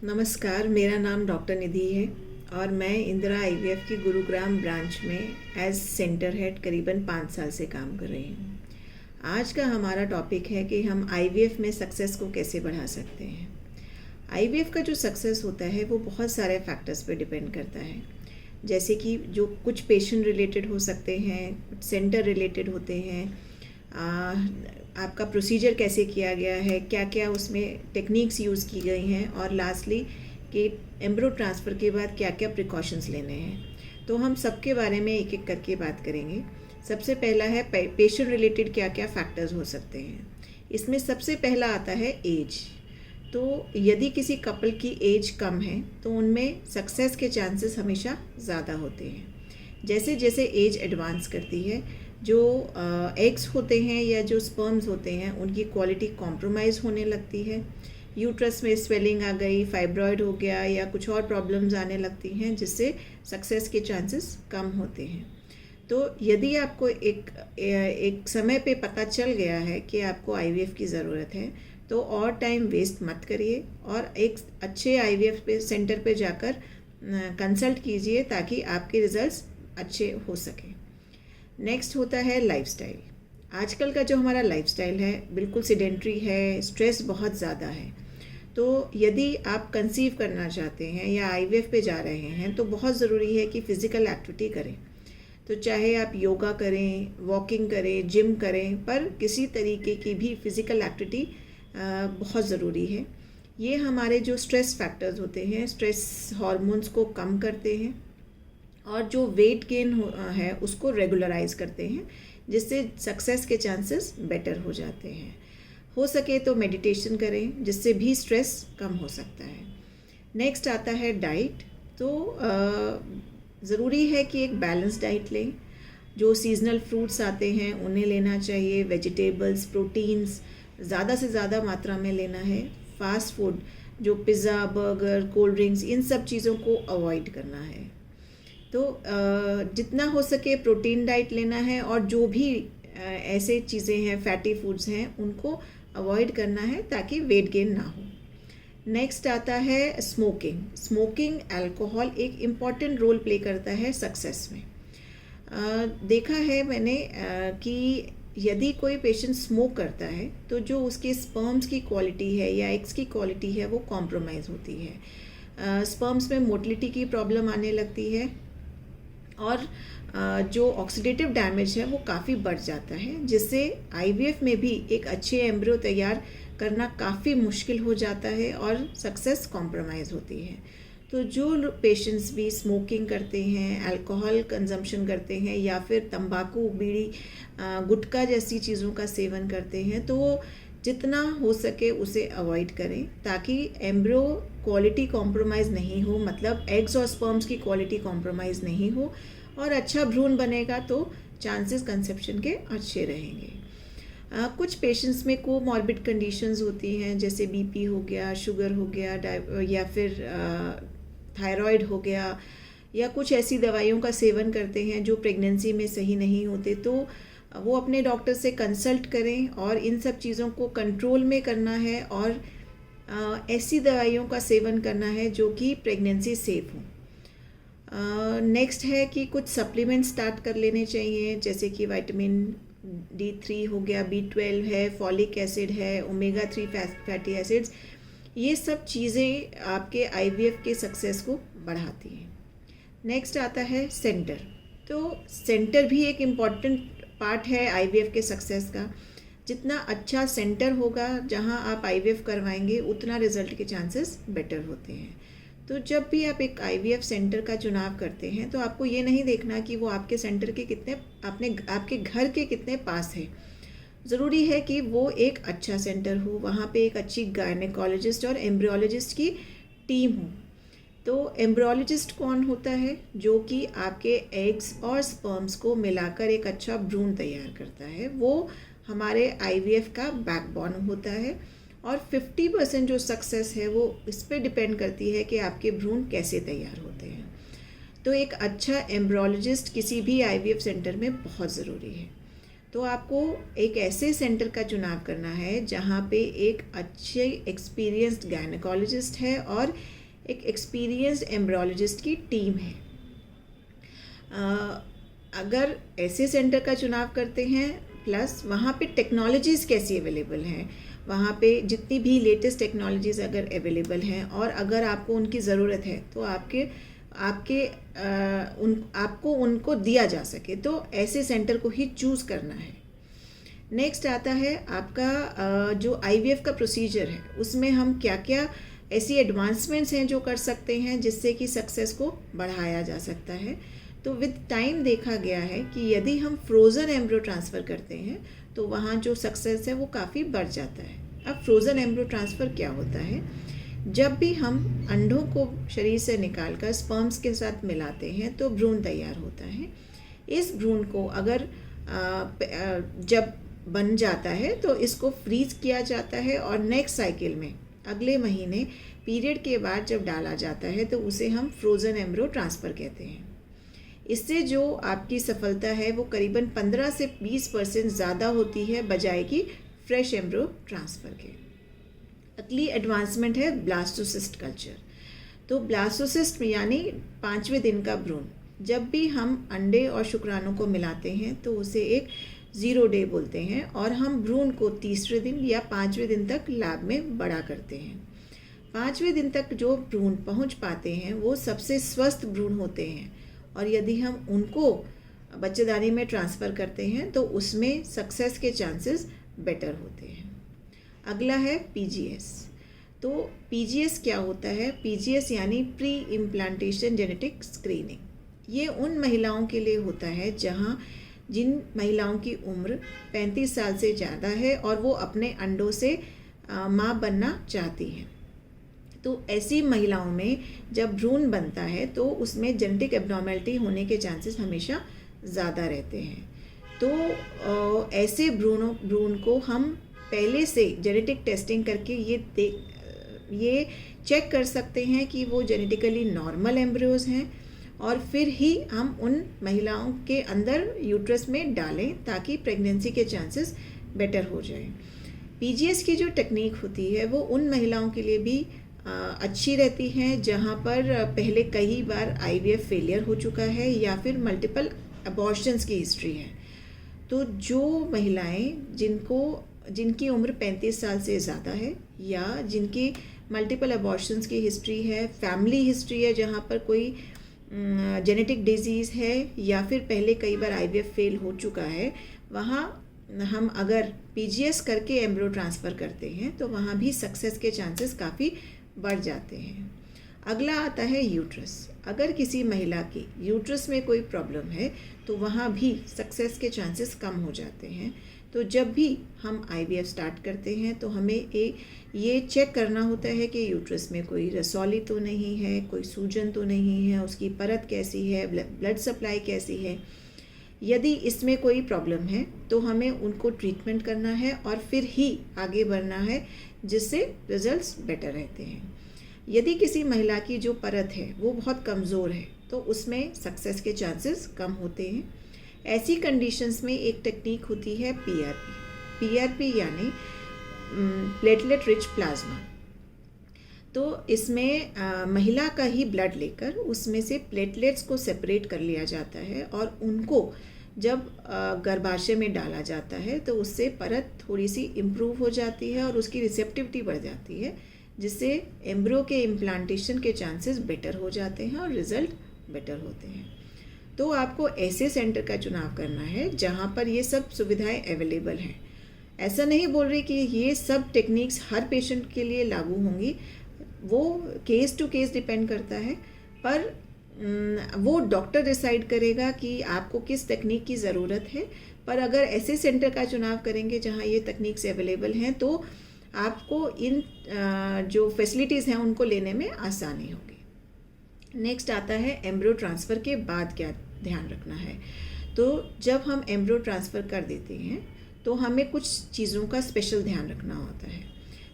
नमस्कार, मेरा नाम डॉक्टर निधि है और मैं इंदिरा आईवीएफ की गुरुग्राम ब्रांच में एज सेंटर हेड करीबन 5 साल से काम कर रही हूँ। आज का हमारा टॉपिक है कि हम आईवीएफ में सक्सेस को कैसे बढ़ा सकते हैं। आईवीएफ का जो सक्सेस होता है वो बहुत सारे फैक्टर्स पे डिपेंड करता है, जैसे कि जो कुछ पेशेंट रिलेटेड हो सकते हैं, कुछ सेंटर रिलेटेड होते हैं, आपका प्रोसीजर कैसे किया गया है, क्या क्या उसमें टेक्निक्स यूज़ की गई हैं, और लास्टली कि एम्ब्रो ट्रांसफ़र के बाद क्या क्या प्रिकॉशंस लेने हैं। तो हम सबके बारे में एक एक करके बात करेंगे। सबसे पहला है पेशेंट रिलेटेड क्या क्या फैक्टर्स हो सकते हैं। इसमें सबसे पहला आता है एज। तो यदि किसी कपल की एज कम है तो उनमें सक्सेस के चांसेस हमेशा ज़्यादा होते हैं। जैसे जैसे एज एडवांस करती है, जो एग्स होते हैं या जो स्पर्म्स होते हैं उनकी क्वालिटी कॉम्प्रोमाइज़ होने लगती है। यूट्रस में स्वेलिंग आ गई, फाइब्रॉयड हो गया या कुछ और प्रॉब्लम्स आने लगती हैं, जिससे सक्सेस के चांसेस कम होते हैं। तो यदि आपको एक समय पे पता चल गया है कि आपको आईवीएफ की ज़रूरत है, तो और टाइम वेस्ट मत करिए और एक अच्छे आईवीएफ सेंटर पे जाकर कंसल्ट कीजिए ताकि आपके रिजल्ट्स अच्छे हो सकें। नेक्स्ट होता है लाइफस्टाइल। आजकल का जो हमारा लाइफस्टाइल है बिल्कुल सीडेंट्री है, स्ट्रेस बहुत ज़्यादा है। तो यदि आप कंसीव करना चाहते हैं या आईवीएफ पे जा रहे हैं तो बहुत ज़रूरी है कि फ़िज़िकल एक्टिविटी करें। तो चाहे आप योगा करें, वॉकिंग करें, जिम करें, पर किसी तरीके की भी फ़िज़िकल एक्टिविटी बहुत ज़रूरी है। ये हमारे जो स्ट्रेस फैक्टर्स होते हैं, स्ट्रेस हार्मोन्स को कम करते हैं और जो वेट गेन है उसको रेगुलराइज करते हैं, जिससे सक्सेस के चांसेस बेटर हो जाते हैं। हो सके तो मेडिटेशन करें, जिससे भी स्ट्रेस कम हो सकता है। नेक्स्ट आता है डाइट। तो ज़रूरी है कि एक बैलेंस डाइट लें। जो सीजनल फ्रूट्स आते हैं उन्हें लेना चाहिए, वेजिटेबल्स, प्रोटीन्स ज़्यादा से ज़्यादा मात्रा में लेना है। फास्ट फूड जो पिज़्ज़ा, बर्गर, कोल्ड ड्रिंक्स, इन सब चीज़ों को अवॉइड करना है। तो जितना हो सके प्रोटीन डाइट लेना है और जो भी ऐसे चीज़ें हैं, फैटी फूड्स हैं, उनको अवॉइड करना है ताकि वेट गेन ना हो। नेक्स्ट आता है स्मोकिंग। स्मोकिंग, अल्कोहल एक इम्पॉर्टेंट रोल प्ले करता है सक्सेस में। देखा है मैंने कि यदि कोई पेशेंट स्मोक करता है तो जो उसके स्पर्म्स की क्वालिटी है या एग्स की क्वालिटी है वो कॉम्प्रोमाइज़ होती है। स्पर्म्स में मोटिलिटी की प्रॉब्लम आने लगती है और जो ऑक्सीडेटिव डैमेज है वो काफ़ी बढ़ जाता है, जिससे आईवीएफ में भी एक अच्छे एम्ब्रियो तैयार करना काफ़ी मुश्किल हो जाता है और सक्सेस कॉम्प्रोमाइज़ होती है। तो जो पेशेंट्स भी स्मोकिंग करते हैं, अल्कोहल कंजम्पशन करते हैं या फिर तंबाकू, बीड़ी, गुटखा जैसी चीज़ों का सेवन करते हैं, तो जितना हो सके उसे अवॉइड करें ताकि एम्ब्रियो क्वालिटी कॉम्प्रोमाइज़ नहीं हो, मतलब एग्स और स्पर्म्स की क्वालिटी कॉम्प्रोमाइज़ नहीं हो और अच्छा भ्रूण बनेगा तो चांसेस कंसेप्शन के अच्छे रहेंगे। कुछ पेशेंट्स में कोमॉर्बिड कंडीशंस होती हैं, जैसे बीपी हो गया, शुगर हो गया, या फिर थायराइड हो गया, या कुछ ऐसी दवाइयों का सेवन करते हैं जो प्रेगनेंसी में सही नहीं होते। तो वो अपने डॉक्टर से कंसल्ट करें और इन सब चीज़ों को कंट्रोल में करना है और ऐसी दवाइयों का सेवन करना है जो कि प्रेगनेंसी सेफ हो। नेक्स्ट है कि कुछ सप्लीमेंट स्टार्ट कर लेने चाहिए, जैसे कि विटामिन D3 हो गया, B12 है, फॉलिक एसिड है, ओमेगा 3 फैटी एसिड्स। ये सब चीज़ें आपके आईवीएफ के सक्सेस को बढ़ाती हैं। नेक्स्ट आता है सेंटर। तो सेंटर भी एक इम्पॉर्टेंट पार्ट है आईवीएफ के सक्सेस का। जितना अच्छा सेंटर होगा जहां आप आईवीएफ करवाएंगे, उतना रिजल्ट के चांसेस बेटर होते हैं। तो जब भी आप एक आईवीएफ सेंटर का चुनाव करते हैं तो आपको ये नहीं देखना कि वो आपके सेंटर के कितने आपके घर के कितने पास है। ज़रूरी है कि वो एक अच्छा सेंटर हो, वहाँ पे एक अच्छी गायनेकोलॉजिस्ट और एम्ब्रियोलॉजिस्ट की टीम हो। तो एम्ब्रियोलॉजिस्ट कौन होता है? जो कि आपके एग्स और स्पर्म्स को मिलाकर एक अच्छा भ्रूण तैयार करता है। वो हमारे आईवीएफ का बैकबोन होता है और 50% जो सक्सेस है वो इस पे डिपेंड करती है कि आपके भ्रूण कैसे तैयार होते हैं। तो एक अच्छा एम्ब्रियोलॉजिस्ट किसी भी आईवीएफ सेंटर में बहुत ज़रूरी है। तो आपको एक ऐसे सेंटर का चुनाव करना है जहाँ पे एक अच्छे एक्सपीरियंस्ड गायनेकोलॉजिस्ट है और एक एक्सपीरियंस्ड एम्ब्रियोलॉजिस्ट की टीम है। अगर ऐसे सेंटर का चुनाव करते हैं, प्लस वहाँ पे टेक्नोलॉजीज़ कैसी अवेलेबल हैं, वहाँ पे जितनी भी लेटेस्ट टेक्नोलॉजीज़ अगर अवेलेबल हैं और अगर आपको उनकी ज़रूरत है तो आपको उनको दिया जा सके, तो ऐसे सेंटर को ही चूज़ करना है। नेक्स्ट आता है आपका जो IVF का प्रोसीजर है, उसमें हम क्या क्या ऐसी एडवांसमेंट्स हैं जो कर सकते हैं जिससे कि सक्सेस को बढ़ाया जा सकता है। तो विद टाइम देखा गया है कि यदि हम फ्रोज़न एम्ब्रियो ट्रांसफ़र करते हैं तो वहाँ जो सक्सेस है वो काफ़ी बढ़ जाता है। अब फ्रोज़न एम्ब्रियो ट्रांसफ़र क्या होता है? जब भी हम अंडों को शरीर से निकालकर स्पर्म्स के साथ मिलाते हैं तो भ्रूण तैयार होता है। इस भ्रूण को अगर जब बन जाता है तो इसको फ्रीज किया जाता है और नेक्स्ट साइकिल में अगले महीने पीरियड के बाद जब डाला जाता है तो उसे हम फ्रोज़न एम्ब्रियो ट्रांसफ़र कहते हैं। इससे जो आपकी सफलता है वो करीबन 15 से 20% ज़्यादा होती है बजाय कि फ्रेश एम्ब्रियो ट्रांसफ़र के। अगली एडवांसमेंट है ब्लास्टोसिस्ट कल्चर। तो ब्लास्टोसिस्ट यानी 5वें दिन का भ्रूण, जब भी हम अंडे और शुक्राणु को मिलाते हैं तो उसे एक 0 डे बोलते हैं और हम भ्रूण को 30वें दिन या 5वें दिन तक लैब में बड़ा करते हैं। 5वें दिन तक जो भ्रूण पहुंच पाते हैं वो सबसे स्वस्थ भ्रूण होते हैं और यदि हम उनको बच्चेदानी में ट्रांसफ़र करते हैं तो उसमें सक्सेस के चांसेस बेटर होते हैं। अगला है PGS। तो PGS क्या होता है? PGS यानी प्री इम्प्लांटेशन जेनेटिक स्क्रीनिंग। ये उन महिलाओं के लिए होता है जिन महिलाओं की उम्र 35 साल से ज़्यादा है और वो अपने अंडों से माँ बनना चाहती हैं। तो ऐसी महिलाओं में जब भ्रूण बनता है तो उसमें जेनेटिक एब्नॉर्मेलिटी होने के चांसेस हमेशा ज़्यादा रहते हैं। तो ऐसे भ्रूण को हम पहले से जेनेटिक टेस्टिंग करके ये चेक कर सकते हैं कि वो जेनेटिकली नॉर्मल एम्ब्रियोज़ हैं और फिर ही हम उन महिलाओं के अंदर यूट्रस में डालें ताकि प्रेगनेंसी के चांसेस बेटर हो जाए। PGS की जो टेक्निक होती है वो उन महिलाओं के लिए भी अच्छी रहती हैं जहाँ पर पहले कई बार IVF फेलियर हो चुका है या फिर मल्टीपल अबॉर्शंस की हिस्ट्री है। तो जो महिलाएं जिनकी उम्र 35 साल से ज़्यादा है या जिनकी मल्टीपल अबॉर्शंस की हिस्ट्री है, फैमिली हिस्ट्री है जहाँ पर कोई जेनेटिक डिजीज़ है या फिर पहले कई बार IVF फेल हो चुका है, वहाँ हम अगर PGS करके एम्ब्रियो ट्रांसफ़र करते हैं तो वहाँ भी सक्सेस के चांसेस काफ़ी बढ़ जाते हैं। अगला आता है यूट्रस। अगर किसी महिला की यूट्रस में कोई प्रॉब्लम है तो वहाँ भी सक्सेस के चांसेस कम हो जाते हैं। तो जब भी हम IVF स्टार्ट करते हैं तो हमें ये चेक करना होता है कि यूट्रस में कोई रसौली तो नहीं है, कोई सूजन तो नहीं है, उसकी परत कैसी है, ब्लड सप्लाई कैसी है। यदि इसमें कोई प्रॉब्लम है तो हमें उनको ट्रीटमेंट करना है और फिर ही आगे बढ़ना है जिससे रिजल्ट्स बेटर रहते हैं। यदि किसी महिला की जो परत है वो बहुत कमज़ोर है तो उसमें सक्सेस के चांसेस कम होते हैं। ऐसी कंडीशंस में एक टेक्निक होती है PRP यानी प्लेटलेट रिच प्लाज्मा। तो इसमें महिला का ही ब्लड लेकर उसमें से प्लेटलेट्स को सेपरेट कर लिया जाता है और उनको जब गर्भाशय में डाला जाता है तो उससे परत थोड़ी सी इम्प्रूव हो जाती है और उसकी रिसेप्टिविटी बढ़ जाती है, जिससे एम्ब्रियो के इम्प्लांटेशन के चांसेस बेटर हो जाते हैं और रिज़ल्ट बेटर होते हैं। तो आपको ऐसे सेंटर का चुनाव करना है जहाँ पर ये सब सुविधाएं अवेलेबल हैं। ऐसा नहीं बोल रही कि ये सब टेक्निक्स हर पेशेंट के लिए लागू होंगी, वो केस टू केस डिपेंड करता है, पर वो डॉक्टर डिसाइड करेगा कि आपको किस तकनीक की ज़रूरत है। पर अगर ऐसे सेंटर का चुनाव करेंगे जहाँ ये तकनीक्स अवेलेबल हैं तो आपको इन जो फैसिलिटीज़ हैं उनको लेने में आसानी होगी। नेक्स्ट आता है एम्ब्रियो ट्रांसफ़र के बाद क्या ध्यान रखना है। तो जब हम एम्ब्रियो ट्रांसफ़र कर देते हैं तो हमें कुछ चीज़ों का स्पेशल ध्यान रखना होता है।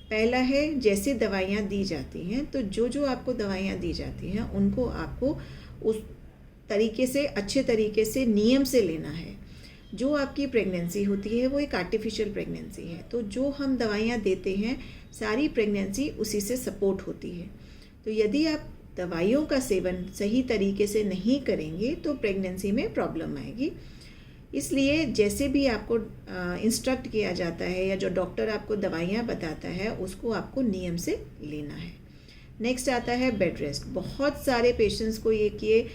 पहला है, जैसे दवाइयाँ दी जाती हैं तो जो आपको दवाइयाँ दी जाती हैं उनको आपको उस तरीके से अच्छे तरीके से नियम से लेना है। जो आपकी प्रेगनेंसी होती है वो एक आर्टिफिशियल प्रेगनेंसी है, तो जो हम दवाइयाँ देते हैं सारी प्रेगनेंसी उसी से सपोर्ट होती है। तो यदि आप दवाइयों का सेवन सही तरीके से नहीं करेंगे तो प्रेगनेंसी में प्रॉब्लम आएगी। इसलिए जैसे भी आपको इंस्ट्रक्ट किया जाता है या जो डॉक्टर आपको दवाइयाँ बताता है उसको आपको नियम से लेना है। नेक्स्ट आता है बेड रेस्ट। बहुत सारे पेशेंट्स को ये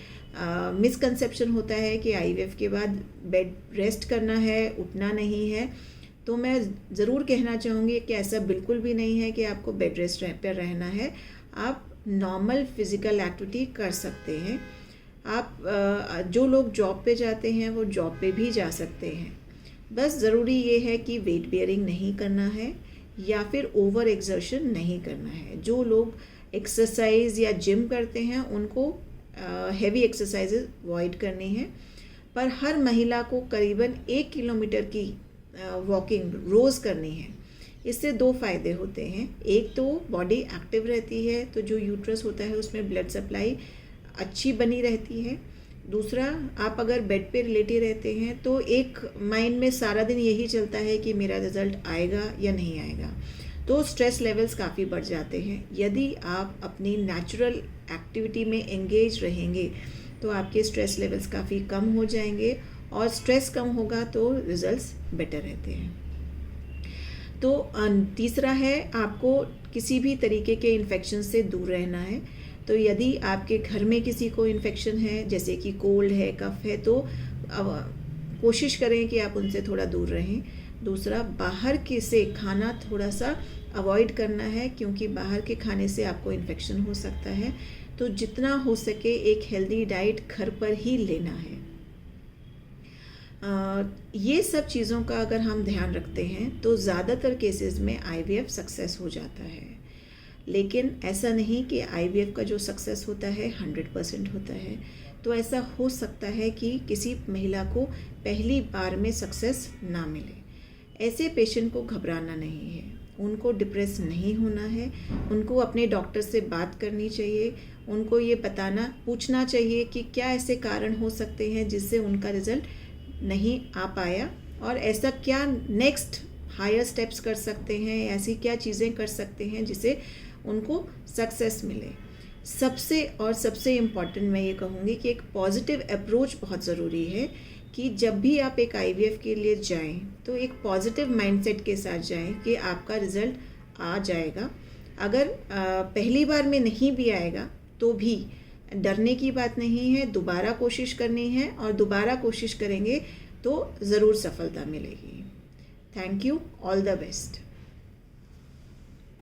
मिसकंसेप्शन होता है कि आईवीएफ के बाद बेड रेस्ट करना है, उठना नहीं है। तो मैं ज़रूर कहना चाहूँगी कि ऐसा बिल्कुल भी नहीं है कि आपको बेड रेस्ट पर रहना है। आप नॉर्मल फिज़िकल एक्टिविटी कर सकते हैं। आप जो लोग जॉब पे जाते हैं वो जॉब पे भी जा सकते हैं। बस ज़रूरी ये है कि वेट बेयरिंग नहीं करना है या फिर ओवर एक्सर्शन नहीं करना है। जो लोग एक्सरसाइज या जिम करते हैं उनको हैवी एक्सरसाइजेज अवॉइड करनी है। पर हर महिला को करीबन 1 किलोमीटर की वॉकिंग रोज़ करनी है। इससे 2 फ़ायदे होते हैं। एक तो बॉडी एक्टिव रहती है, तो जो यूट्रस होता है उसमें ब्लड सप्लाई अच्छी बनी रहती है। दूसरा, आप अगर बेड पे लेटे रहते हैं तो एक माइंड में सारा दिन यही चलता है कि मेरा रिज़ल्ट आएगा या नहीं आएगा, तो स्ट्रेस लेवल्स काफ़ी बढ़ जाते हैं। यदि आप अपनी नेचुरल एक्टिविटी में एंगेज रहेंगे तो आपके स्ट्रेस लेवल्स काफ़ी कम हो जाएंगे और स्ट्रेस कम होगा तो रिजल्ट्स बेटर रहते हैं। तो तीसरा है, आपको किसी भी तरीके के इन्फेक्शन से दूर रहना है। तो यदि आपके घर में किसी को इन्फेक्शन है, जैसे कि कोल्ड है, कफ है, तो कोशिश करें कि आप उनसे थोड़ा दूर रहें। दूसरा, बाहर के से खाना थोड़ा सा अवॉइड करना है, क्योंकि बाहर के खाने से आपको इन्फेक्शन हो सकता है। तो जितना हो सके एक हेल्दी डाइट घर पर ही लेना है। ये सब चीज़ों का अगर हम ध्यान रखते हैं तो ज़्यादातर केसेस में आईवीएफ सक्सेस हो जाता है। लेकिन ऐसा नहीं कि आईवीएफ का जो सक्सेस होता है 100% होता है। तो ऐसा हो सकता है कि किसी महिला को पहली बार में सक्सेस ना मिले। ऐसे पेशेंट को घबराना नहीं है, उनको डिप्रेस नहीं होना है। उनको अपने डॉक्टर से बात करनी चाहिए। उनको ये पूछना चाहिए कि क्या ऐसे कारण हो सकते हैं जिससे उनका रिज़ल्ट नहीं आ पाया, और ऐसा क्या नेक्स्ट हायर स्टेप्स कर सकते हैं, ऐसी क्या चीज़ें कर सकते हैं जिससे उनको सक्सेस मिले। सबसे इम्पॉर्टेंट मैं ये कहूँगी कि एक पॉजिटिव अप्रोच बहुत ज़रूरी है कि जब भी आप एक आईवीएफ के लिए जाएं तो एक पॉजिटिव माइंडसेट के साथ जाएं कि आपका रिज़ल्ट आ जाएगा। अगर पहली बार में नहीं भी आएगा तो भी डरने की बात नहीं है, दोबारा कोशिश करनी है, और दोबारा कोशिश करेंगे तो ज़रूर सफलता मिलेगी। Thank you, all the best.